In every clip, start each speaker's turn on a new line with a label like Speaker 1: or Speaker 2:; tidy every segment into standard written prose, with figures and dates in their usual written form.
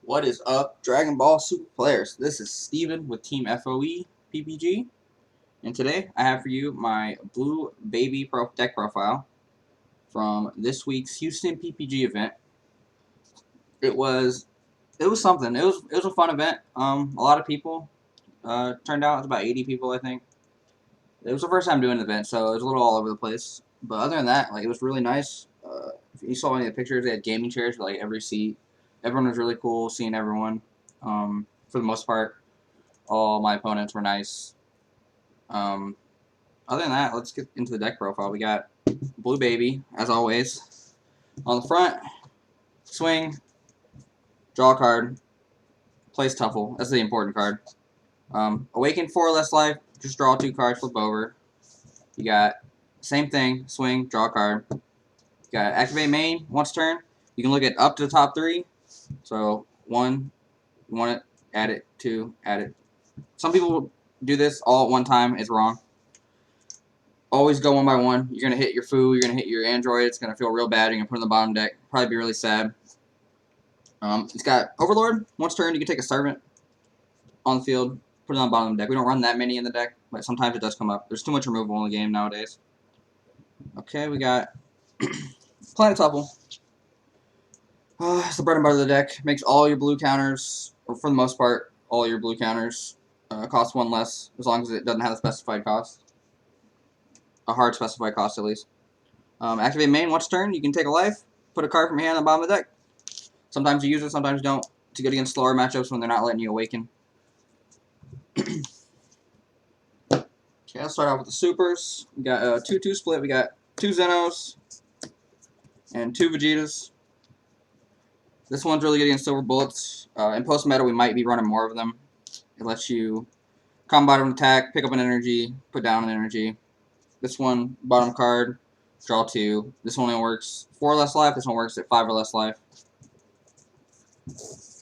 Speaker 1: What is up, Dragon Ball Super players? This is Steven with Team FOE PPG, and today I have for you my Blue Baby deck profile from this week's Houston PPG event. It was something. It was a fun event. A lot of people turned out. It was about 80 people, I think. It was the first time doing the event, so it was a little all over the place. But other than that, it was really nice. If you saw any of the pictures, they had gaming chairs for every seat. Everyone was really cool seeing everyone. For the most part, all my opponents were nice. Other than that, let's get into the deck profile. We got Blue Baby, as always. On the front, swing, draw a card, place Tuffle. That's the important card. Awaken 4 or less life, just draw 2 cards, flip over. You got same thing, swing, draw a card. You got activate main once turn. You can look at up to the top 3. So 1, you want it, add it, 2, add it. Some people do this all at one time. It's wrong. Always go 1 by 1. You're going to hit your Foo, you're going to hit your Android. It's going to feel real bad. You're going to put it in the bottom deck. Probably be really sad. It's got Overlord. Once turn, you can take a Servant on the field, put it on the bottom of the deck. We don't run that many in the deck, but sometimes it does come up. There's too much removal in the game nowadays. Okay, we got Planet Tuffle. It's the bread and butter of the deck. Makes all your blue counters, or for the most part, all your blue counters cost 1 less, as long as it doesn't have a specified cost. A hard specified cost, at least. Activate main once turn. You can take a life, put a card from your hand on the bottom of the deck. Sometimes you use it, sometimes you don't. To good against slower matchups when they're not letting you awaken. Okay, let's start off with the supers. We got a 2-2 split. We got 2 Zenos and 2 Vegetas. This one's really good against Silver Bullets. In post meta, we might be running more of them. It lets you combo bottom attack, pick up an energy, put down an energy. This one, bottom card, draw 2. This one only works 4 or less life. This one works at 5 or less life.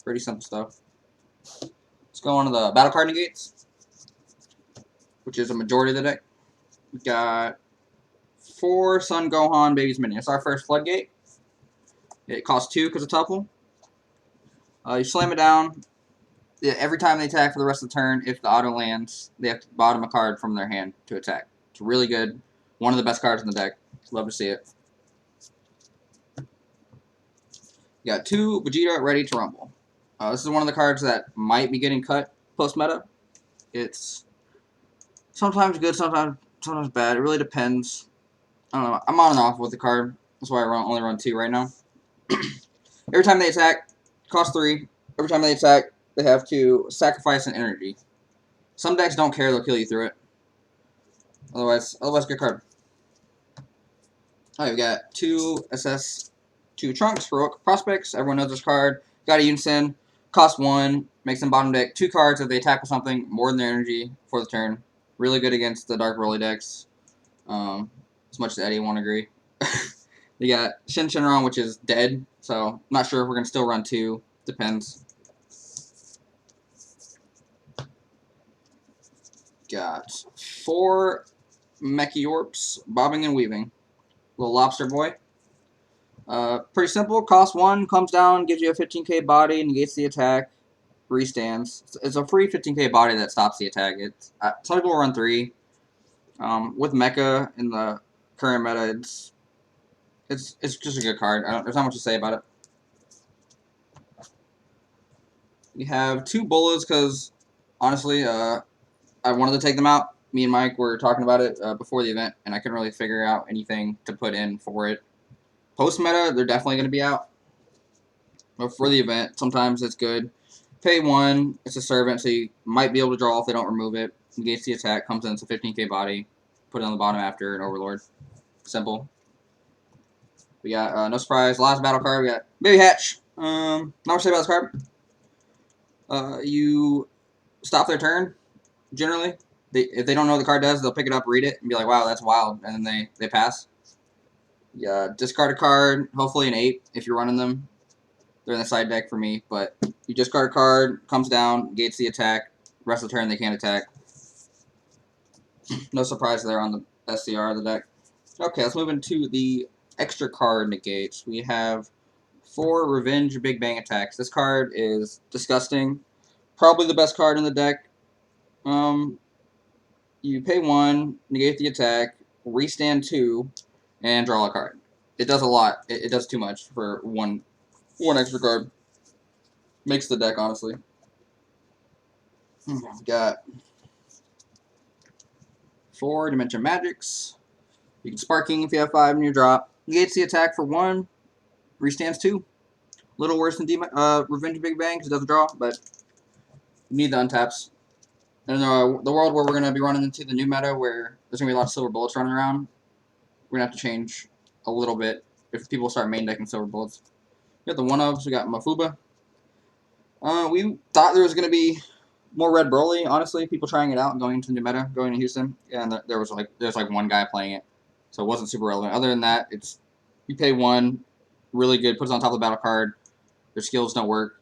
Speaker 1: Pretty simple stuff. Let's go on to the battle card negates, which is a majority of the deck. We got 4 Sun Gohan Baby's Minion. It's our first Floodgate. It costs 2 because of Tuffle. You slam it down. Every time they attack for the rest of the turn, if the auto lands, they have to bottom a card from their hand to attack. It's really good. One of the best cards in the deck. Love to see it. You got 2 Vegeta ready to rumble. This is one of the cards that might be getting cut post-meta. It's sometimes good, sometimes bad. It really depends. I don't know. I'm on and off with the card. That's why I only run 2 right now. Every time they attack, cost 3. Every time they attack, they have to sacrifice an energy. Some decks don't care; they'll kill you through it. Otherwise, good card. Alright, we got 2 SS, 2 Trunks, Heroic Prospects. Everyone knows this card. Got a Unison. Cost 1. Makes them bottom deck 2 cards if they attack with something more than their energy for the turn. Really good against the Dark Broly decks. As much as Eddie won't agree. You got Shenron, which is dead. So, I'm not sure if we're going to still run 2. Depends. Got 4 Mechiorps, Bobbing and Weaving. Little lobster boy. Pretty simple. Cost 1, comes down, gives you a 15k body, negates the attack, restands. It's a free 15k body that stops the attack. Some people run 3. With Mecha in the current meta, it's just a good card. There's not much to say about it. We have 2 Bullas because, honestly, I wanted to take them out. Me and Mike were talking about it before the event, and I couldn't really figure out anything to put in for it. Post-meta, they're definitely going to be out. But for the event, sometimes it's good. Pay 1, it's a Servant, so you might be able to draw if they don't remove it. Negates the attack, comes in, it's a 15k body. Put it on the bottom after an Overlord. Simple. We got, no surprise, last battle card, we got Baby Hatch. Not much to say about this card. You stop their turn, generally. If they don't know what the card does, they'll pick it up, read it, and be like, wow, that's wild, and then they pass. Yeah, discard a card, hopefully an 8 if you're running them. They're in the side deck for me, but you discard a card, comes down, negates the attack, rest of the turn they can't attack. No surprise there on the SCR of the deck. Okay, let's move into the extra card negates. We have 4 Revenge Big Bang Attacks. This card is disgusting. Probably the best card in the deck. You pay 1, negate the attack, restand 2, and draw a card. It does a lot. It does too much for one extra card. Makes the deck, honestly. Got 4 Dimension Magics. You can Sparking if you have 5 in your drop. Negates the attack for 1, restands 2. A little worse than Revenge Big Bang because it doesn't draw, but you need the untaps. And the world where we're going to be running into the new meta where there's going to be a lot of silver bullets running around, we're going to have to change a little bit if people start main decking silver bullets. We got the one-ofs. We got Mafuba. We thought there was going to be more Red Broly, honestly. People trying it out and going into the new meta, going to Houston. And there's like one guy playing it. So it wasn't super relevant. Other than that, it's you pay 1, really good, puts it on top of the battle card. Their skills don't work.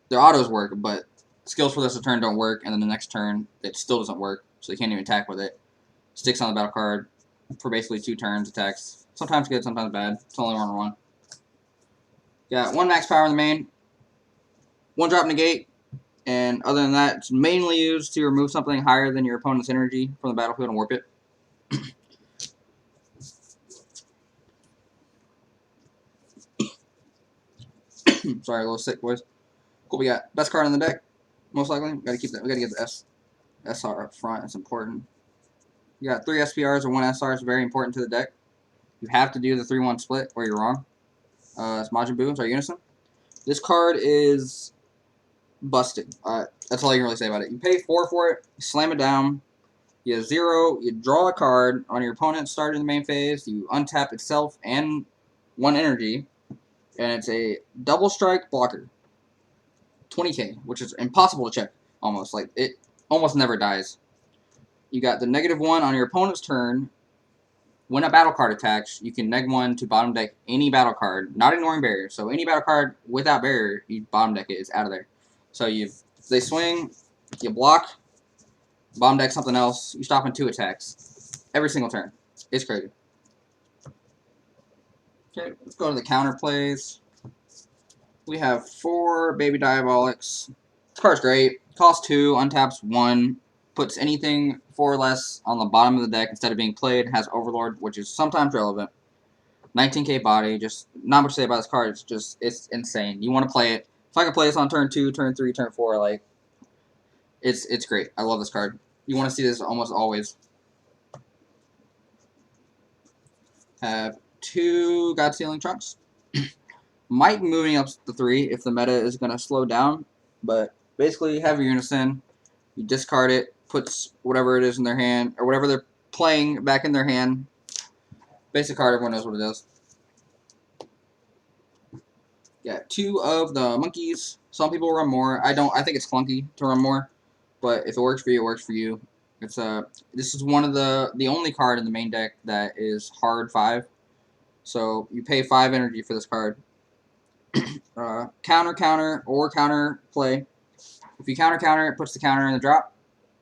Speaker 1: Their autos work, but skills for this turn don't work, and then the next turn it still doesn't work, so they can't even attack with it. Sticks on the battle card for basically 2 turns, attacks. Sometimes good, sometimes bad. It's only 1/1. Got 1 max power in the main, 1 drop negate, and other than that, it's mainly used to remove something higher than your opponent's energy from the battlefield and warp it. Sorry, a little sick, boys. Cool, we got best card in the deck, most likely. We gotta keep that. We gotta get the SR up front. It's important. You got 3 SPRs and 1 SR. It's very important to the deck. You have to do the 3-1 split, or you're wrong. It's Majin Buu. It's our Unison. This card is busted. That's all you can really say about it. You pay 4 for it. You slam it down. You have 0. You draw a card on your opponent starting the main phase. You untap itself and 1 energy, and it's a double strike blocker. 20k, which is impossible to check. Almost like it almost never dies. You got the -1 on your opponent's turn. When a battle card attacks, you can -1 to bottom deck any battle card, not ignoring barrier. So any battle card without barrier, you bottom deck it. It's out of there. So they swing, you block, bottom deck something else. You stop in 2 attacks every single turn. It's crazy. Okay, let's go to the counter plays. We have 4 Baby Diabolics. This card's great. Costs 2, untaps 1. Puts anything 4 or less on the bottom of the deck instead of being played. Has Overlord, which is sometimes relevant. 19k body. Just not much to say about this card. It's insane. You want to play it. If I can play this on turn 2, turn 3, turn 4, like it's great. I love this card. You want to see this almost always. Have 2 God Stealing Trunks. Might be moving up to 3 if the meta is going to slow down. But basically, you have your Unison. You discard it, puts whatever it is in their hand, or whatever they're playing back in their hand. Basic card, everyone knows what it does. Got 2 of the monkeys. Some people run more. I think it's clunky to run more. But if it works for you, it works for you. This is one of the only card in the main deck that is hard 5. So you pay 5 energy for this card. Counter, or counter play. If you counter, it puts the counter in the drop,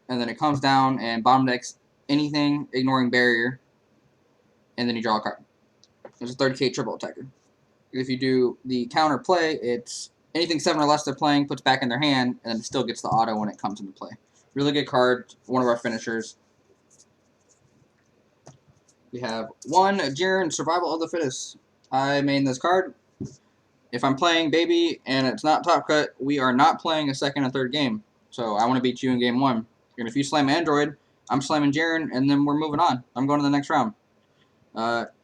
Speaker 1: and then it comes down and bottom decks anything ignoring barrier, and then you draw a card. There's a 30k triple attacker. If you do the counter play, it's anything 7 or less they're playing puts back in their hand, and then it still gets the auto when it comes into play. Really good card, one of our finishers. We have 1 Jiren, Survival of the Fittest. I main this card. If I'm playing Baby and it's not top cut, we are not playing a 2nd and 3rd game. So I want to beat you in game 1. And if you slam Android, I'm slamming Jiren, and then we're moving on. I'm going to the next round.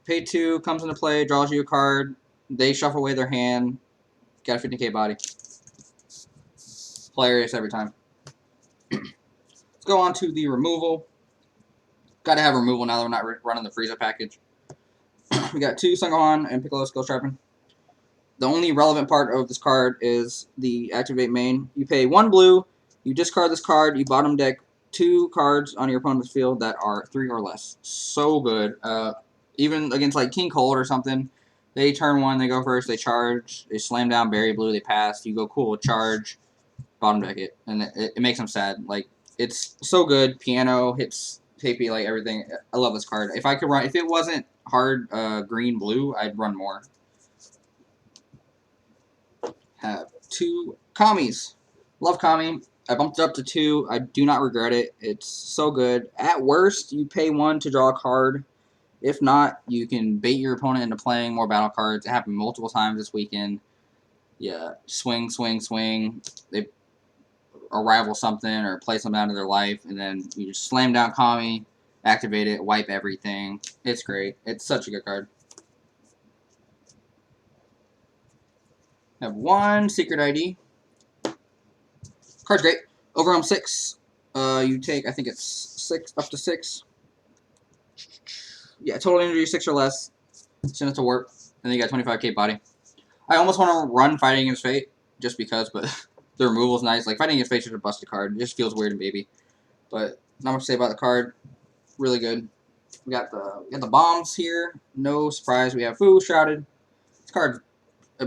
Speaker 1: Pay 2, comes into play, draws you a card. They shuffle away their hand. Got a 50k body. Hilarious every time. Let's go on to the removal. Got to have removal now that we're not running the Frieza package. We got 2 Sangohan and Piccolo Skill Sharpen. The only relevant part of this card is the activate main. You pay 1 blue, you discard this card, you bottom deck 2 cards on your opponent's field that are 3 or less. So good. Even against like King Cold or something, they turn 1, they go first, they charge, they slam down, bury blue, they pass, you go cool, charge, bottom deck it, and it makes them sad. Like, it's so good. Piano hits tapey, like everything. I love this card. If it wasn't hard green blue, I'd run more. Have 2 Kammis. Love Kami. I bumped it up to 2. I do not regret it. It's so good. At worst, you pay 1 to draw a card. If not, you can bait your opponent into playing more battle cards. It happened multiple times this weekend. Yeah, swing, swing, swing. They arrival something or play something out of their life, and then you just slam down Kami, activate it, wipe everything. It's great. It's such a good card. I have 1 secret ID. Card's great. Overwhelm 6. You take, I think it's 6, up to 6. Yeah, total energy 6 or less. Send it to work. And then you got 25k body. I almost want to run Fighting Against Fate, just because, but the removal's nice. Like, Fighting Against Fate's just a busted card. It just feels weird and baby. But not much to say about the card. Really good. We got the bombs here. No surprise. We have Fu, Shrouded. This card's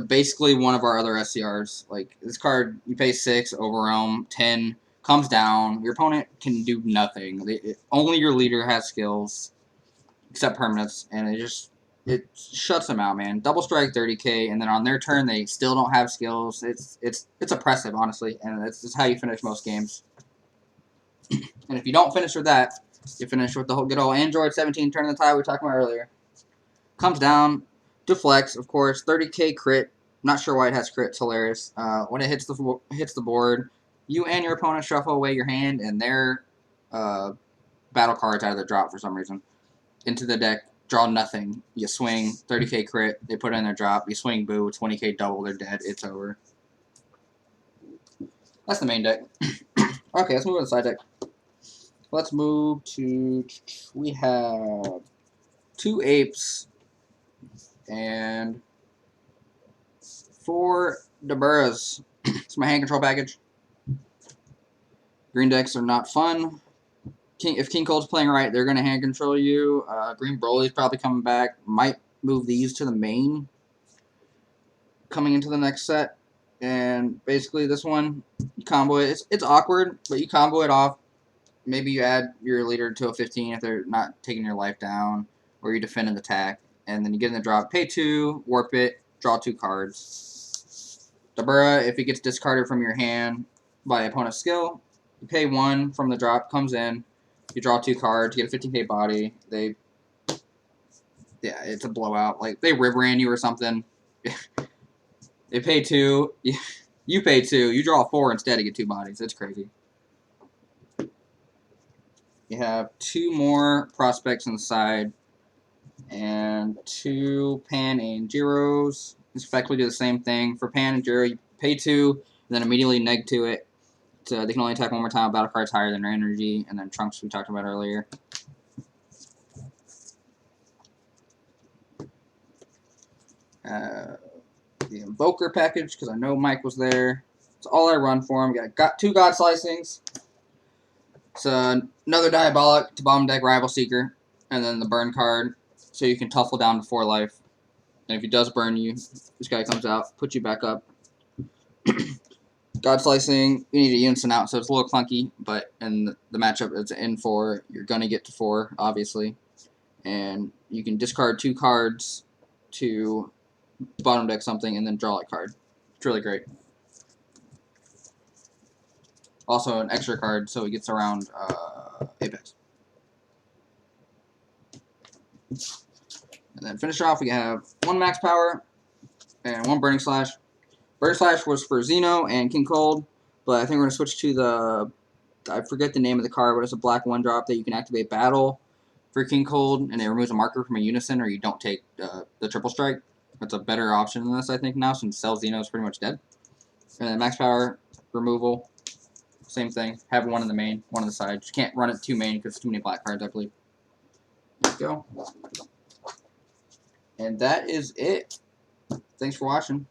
Speaker 1: basically one of our other SCRs. Like, this card, you pay 6, Overwhelm, 10, comes down. Your opponent can do nothing. Only your leader has skills, except permanents, and it shuts them out, man. Double strike 30k, and then on their turn they still don't have skills. It's oppressive, honestly, and that's how you finish most games. And if you don't finish with that, you finish with the whole good old Android 17 turn of the tide we were talking about earlier. Comes down, deflects, of course, 30k crit. Not sure why it has crit. It's hilarious. When it hits the board, you and your opponent shuffle away your hand and their battle cards out of the drop for some reason into the deck. Draw nothing. You swing, 30k crit. They put it in their drop. You swing, boo, 20k double. They're dead. It's over. That's the main deck. Okay, let's move to the side deck. Let's move to... We have 2 apes and 4 Daburas. It's my hand control package. Green decks are not fun. If King Cold's playing right, they're going to hand control you. Green Broly's probably coming back. Might move these to the main coming into the next set. And basically this one, you combo it. It's awkward, but you combo it off. Maybe you add your leader to a 15 if they're not taking your life down, or you defend an attack. And then you get in the drop, pay 2, warp it, draw 2 cards. Dabura, if it gets discarded from your hand by opponent's skill, you pay 1 from the drop, comes in. You draw 2 cards, you get a 15k body. Yeah, it's a blowout. Like, they river ran you or something. They pay 2, you pay 2, you draw 4 instead to get 2 bodies. It's crazy. You have 2 more prospects on the side, and 2 Pan and Jiros. It's effectively do the same thing. For Pan and Jiro, you pay 2, and then immediately neg to it. So they can only attack 1 more time. Battle cards higher than their energy, and then Trunks we talked about earlier. The Invoker package, because I know Mike was there. It's all I run for him. Got 2 God Slicings. It's another Diabolic to bottom deck Rival Seeker, and then the burn card, so you can tuffle down to 4 life. And if he does burn you, this guy comes out, puts you back up. God Slicing, you need a Unison out, so it's a little clunky, but in the matchup it's in 4, you're going to get to 4, obviously. And you can discard 2 cards to bottom deck something and then draw a card. It's really great. Also an extra card, so it gets around Apex. And then finish off, we have 1 max power and 1 burning slash. Burning slash was for Xeno and King Cold, but I think we're going to switch to the, I forget the name of the card, but it's a black 1-drop that you can activate battle for King Cold, and it removes a marker from a Unison, or you don't take the triple strike. That's a better option than this, I think, now, since Cell Xeno is pretty much dead. And then max power, removal, same thing. Have 1 in the main, 1 on the side. You can't run it 2 main because it's too many black cards, I believe. There you go. And that is it. Thanks for watching.